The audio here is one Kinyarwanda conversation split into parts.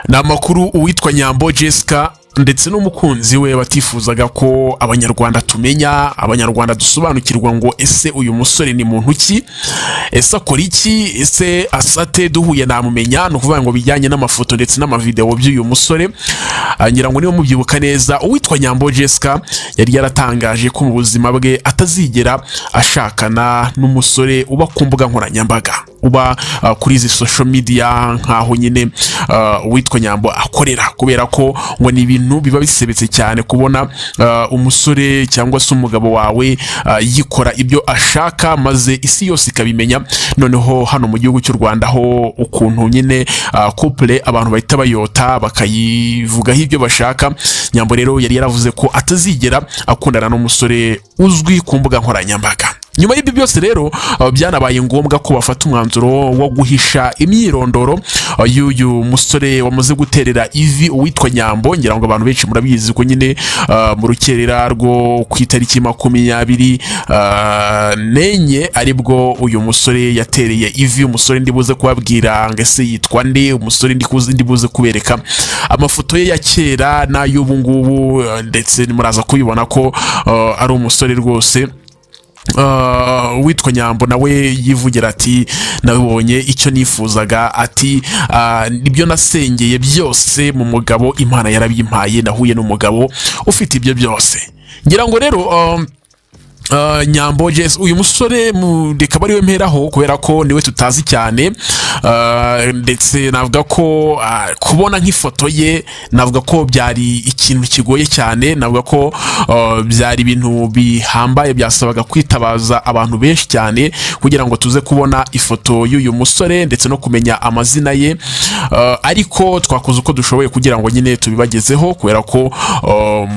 ni amakuru uwitwa Nyambo Jessica ndetse n'umukunzi we batifuzaga ko abanyarwanda tumenya, abanyarwanda dusobanukirwa ngo ese uyu musore ni muntu ki, ese akora iki, ese asate duhuye namumenya. No kuvuga ngo bijyanye n'amafoto ndetse n'amavideo by'uyu musore. Ngira ngo niba mubyibuka neza, uwitwa Nyambo Jessica yari yaratangaje ko mu buzima bwe atazigera ashakana n'umusore uba ku mbuga nkoranyambaga, uba kuri izi social media nkaho nyine uwitwa Nyambo akorera, kubera ko ngo ni ibintu biba bisebetse cyane kubona umusore cyangwa se umugabo wawe yikora ibyo ashaka maze isi yose ikabimenya. Noneho hano mu gihugu cy'u Rwanda ho ukuntu nyine couple abantu bahita bayota bakayivugaho ibyo bashaka. Nyambo rero yari yaravuze ko atazigera akundana n'umusore uzwi ku mbuga nkoranyambaga. Nyuma y'ibyo byose rero byanabaye ngombwa ko bafata umwanzuro wo guhisha imyirondoro y'uyu musore wamaze guterera ivi uwitwa Nyambo. Ngira ngo abantu benshi murabizi ko nyine mu rukerera rwo ku itariki 24 aribwo uyu musore yatereye ivi. Umusore ndibuze kubabwira ngo ese yitwa nde, umusore ndibuze kubereka amafoto ye ya kera n'ay'ubu ngubu, ndetse muraza kubibona ko ari umusore rwose witwa Nyambo. Nawe yivugira ati nabonye icyo nifuzaga, ati nibyo nasengeye byose mu mugabo Imana yarabimpaye, nahuye n'umugabo ufite ibyo byose. Ngira ngo rero Nyambo Jess uyu musore reka bari we mperaho kubera ko niwe tutazi cyane, ndetse navuga ko kubona nk'ifoto ye navuga ko byari ikintu kigoye cyane. Navuga ko byari ibintu bihambaye, byasabaga kwitabaza abantu benshi cyane kugira ngo tuze kubona ifoto y'uyu musore ndetse no kumenya amazina ye, ariko twakoze uko dushoboye kugira ngo nyine tubibagezeho, kubera ko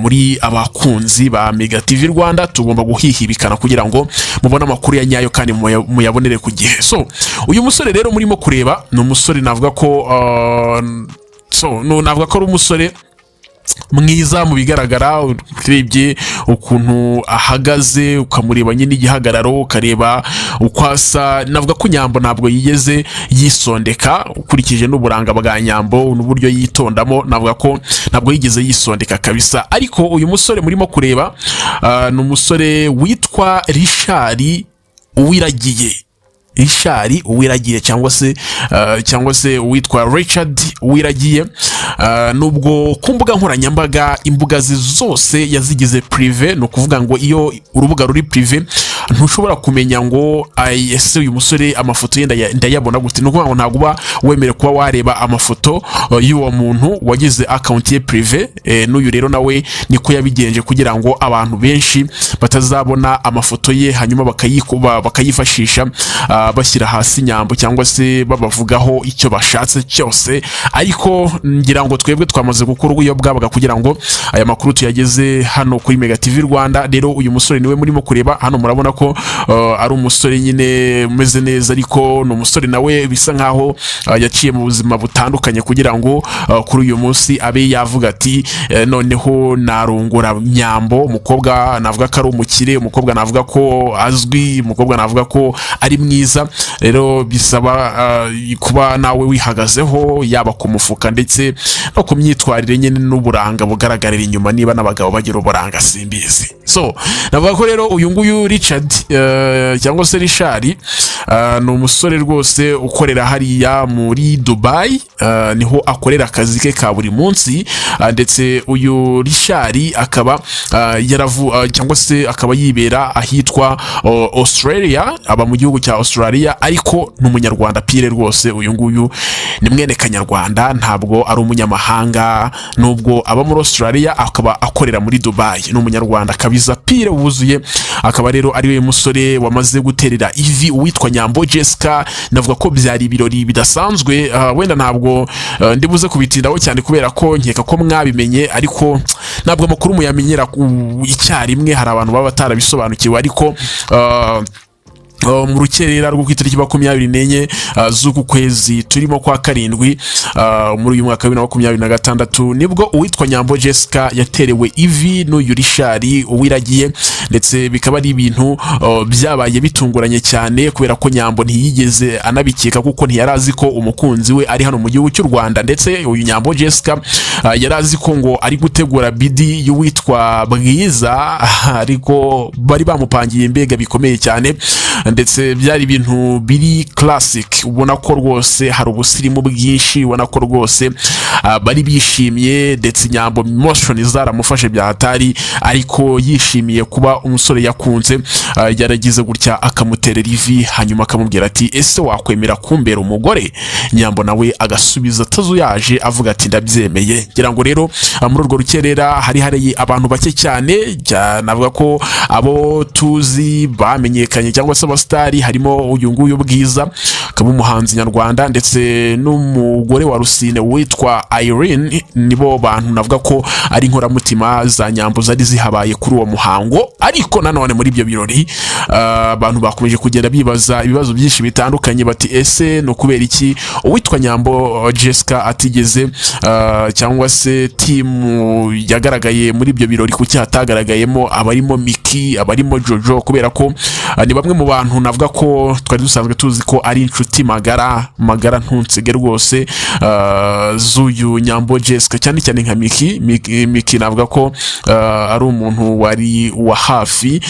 muri abakunzi ba Mega TV Rwanda tugomba guhihibikana kugira ngo mubone amakuru ya nyayo kandi muyabonere ku gihe. So uyu musore rero murimo kureba ni umusore navuga ko navuga ko ari umusore mwiza mu bigaragara. Urebye ukuntu ahagaze ukamureba nyine igihagararo, ukareba uko asa, navuga ko Nyambo ntabwo yigeze yisondeka. Ukurikije n'uburanga bwa Nyambo n'uburyo yitondamo, navuga ko ntabwo yigeze yisondeka kabisa. Ariko uyu musore murimo kureba ni umusore witwa Richard Uwiragiye cyangwa se witwa Richard Uwiragiye. Nubwo ku mbuga nkoranyambaga imbuga zose yazigize prive, no kuvuga ngo iyo urubuga ruri prive ntushobora kumenya ngo ese uyu musore amafoto ye ndayabona gute. No kuvuga ngo ntabwo uba wemere kuba wareba amafoto y'uwo muntu wagize account ye prive. N'uyu rero nawe niko yabigenje kugira ngo abantu benshi batazabona amafoto ye hanyuma bakayifashisha bashyira hasi Nyambo cyangwa se babavugaho icyo bashatse cyose. Ariko ngira ngo twebwe twamaze gukora uburyo bwabaga kugira ngo aya makuru tuyageze hano kuri Mega TV Rwanda. Rero uyu musore niwe murimo kureba hano, murabona ko ari umusore nyine umeze neza, ariko ni umusore nawe bisa nkaho yaciye mu buzima butandukanye kugira ngo kuri uyu munsi abe yavuga ati noneho narongora Nyambo. Umukobwa navuga ko ari umukire, umukobwa navuga ko azwi, umukobwa navuga ko ari mwiza. Rero bisaba kuba nawe wihagazeho, yaba ku mufuka ndetse no ku myitwarire nyine n'uburanga bugaragarira inyuma, niba n'abagabo bagira uburanga simbizi. So navuga ko rero uyu nguyu Richard cyangwa se Richard ni umusore rwose ukorera hariya muri Dubai, niho akorera akazi ke ka buri munsi. Ndetse uyu Richard akaba cyangwa se akaba yibera ahitwa Australia, aba mu gihugu cya Australia, ariko n'umunyarwanda pire rwose. Uyu nguyu ni mwene Kanyarwanda, ntabwo ari umunyamahanga. Nubwo aba muri Australia akaba akorera muri Dubai, ni umunyarwanda kabisa pire wuzuye. Akaba rero ari we musore wamaze guterera ivi uwitwa Nyambo Jessica. Navuga ko byari ibirori bidasanzwe. Wenda ntabwo ndibuze kubitindaho cyane kubera ko nkeka ko mwabimenye, ariko ntabwo amakuru muyamenyera icyarimwe. Hari abantu baba batarabisobanukiwe, ariko mu rukerera rwo kwitariki 24 z'uku kwezi turimo kwa karindwi muri uyu mwaka wa 2026 nibwo uwitwa Nyambo Jessica yaterewe ivi n'uyu Rishari uwiragiye, ndetse bikaba ari ibintu byabaye bitunguranye cyane kubera ko Nyambo ntiyigeze anabikeka kuko ntiyarazi ko umukunzi we ari hano mu gihugu cy'u Rwanda, ndetse uyu Nyambo Jessica yarazi ko ngo ari gutegura bidi y'uwitwa Bwiza, ariko bari bamupangiye mbega bikomeye cyane, ndetse byari ibintu biri classic, ubona ko rwose hari ubusirimu bwinshi, ubona ko rwose bari bishimye, ndetse Nyambo emotion zaramufashe bya hatari, ariko yishimiye kuba umusore yakunze yaragize gutya akamuterera ivi, hanyuma akamubwira ati ese wakwemera kumbera umugore? Nyambo nawe agasubiza atazuyaje avuga ati ndabyemeye. Ngira ngo rero muri urwo rukerera hari abantu bake cyane, navuga ko abo tuzi bamenyekanye cyangwa se abastari, harimo uyu nguyu Bwiza akaba umuhanzi nyarwanda, ndetse n'umugore wa Rusine witwa Irene. Nibo bantu navuga ko ari inkoramutima za Nyambo zari zihabaye kuri uwo muhango. Ariko nanone muri ibyo birori abantu bakomeje kugenda bibaza ibibazo byinshi bitandukanye, bati ese no kubera iki uwitwa Nyambo Jessica atigeze cyangwa se timu yagaragaye muri ibyo birori kuki hatagaragayemo abarimo Miki, abarimo Jojo, kubera ko ni bamwe mu bantu navuga ko twari dusanzwe tuzi ko ari inshuti magara ntunsige rwose z'uyu Nyambo Jessica, cyane cyane nka Miki navuga ko ari umuntu wari wa hafi,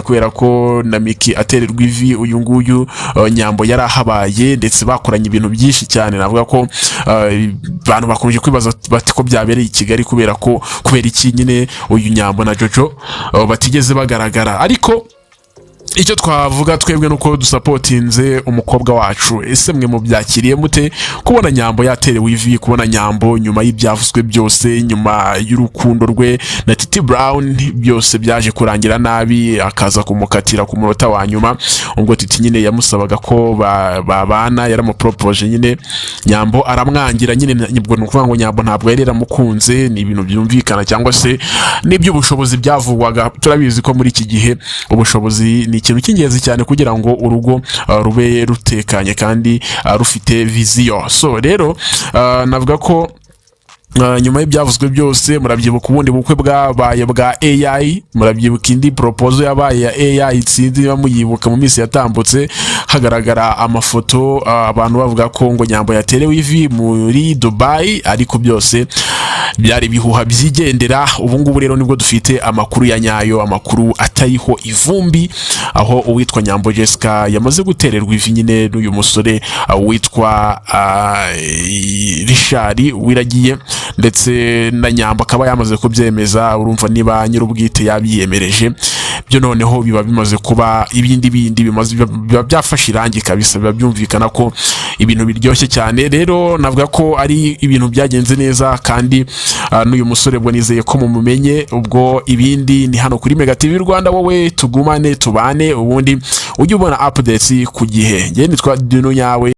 kubera ko na Miki atererwa ivi uyu nguyu Nyambo yari ahabaye, ndetse bakoranye ibintu byinshi cyane. Navuga ko abantu bakomeje kwibaza bati ko byabereye i Kigali kubera iki nyine uyu Nyambo na Jojo batigeze bagaragara. Ariko icyo twavuga twebwe nuko dusapotinze umukobwa wacu. Ese mwe mu byakiriye mute kubona Nyambo yaterewe ivi, kubona Nyambo nyuma y'ibyavuzwe byose, nyuma y'urukundo rwe na Titi Brown byose byaje kurangira nabi, akaza kumukatira ku munota wa nyuma ubwo Titi nyine yamusabaga ko babana, yaramupropoje nyine Nyambo aramwangira nyine. Nibwo nukuvuga ngo Nyambo ntabwo yari yaramukunze, ni ibintu byumvikana cyangwa se n'iby'ubushobozi byavugwaga. Turabizi ko muri iki gihe ubushobozi ni ikintu cy'ingenzi cyane kugira ngo urugo rube rutekanye kandi rufite viziyo. So rero navuga ko nyuma y'ibyavuzwe byose, murabyibuka ubundi bukwe bwabaye bwa AI, murabyibuka indi proposal yabaye ya AI itsinzi bamuyibuka mu minsi yatambutse, hagaragara amafoto abantu bavuga ko ngo Nyambo yaterewe ivi muri Dubai, ariko byose byari bihuha byigendera. Ubu ngubu rero nibwo dufite amakuru ya nyayo, amakuru atariho ivumbi, aho uwitwa Nyambo Jessica yamaze gutererwa ivi nyine n'uyu musore witwa Rishari wiragiye, ndetse na Nyambo akaba yamaze kubyemeza. Urumva niba nyir'ubwite yabyiyemereje, byo noneho biba bimaze kuba ibindi biba byafashe irangi kabisa, biba byumvikana ko ibintu biryoshye cyane. Rero navuga ko ari ibintu byagenze neza, kandi n'uyu musore bwo nizeye ko mumumenye. Ubwo ibindi ni hano kuri Mega TV Rwanda, wowe tugumane tubane, ubundi ujye ubona updates ku gihe. Nge nitwa Dino yawe.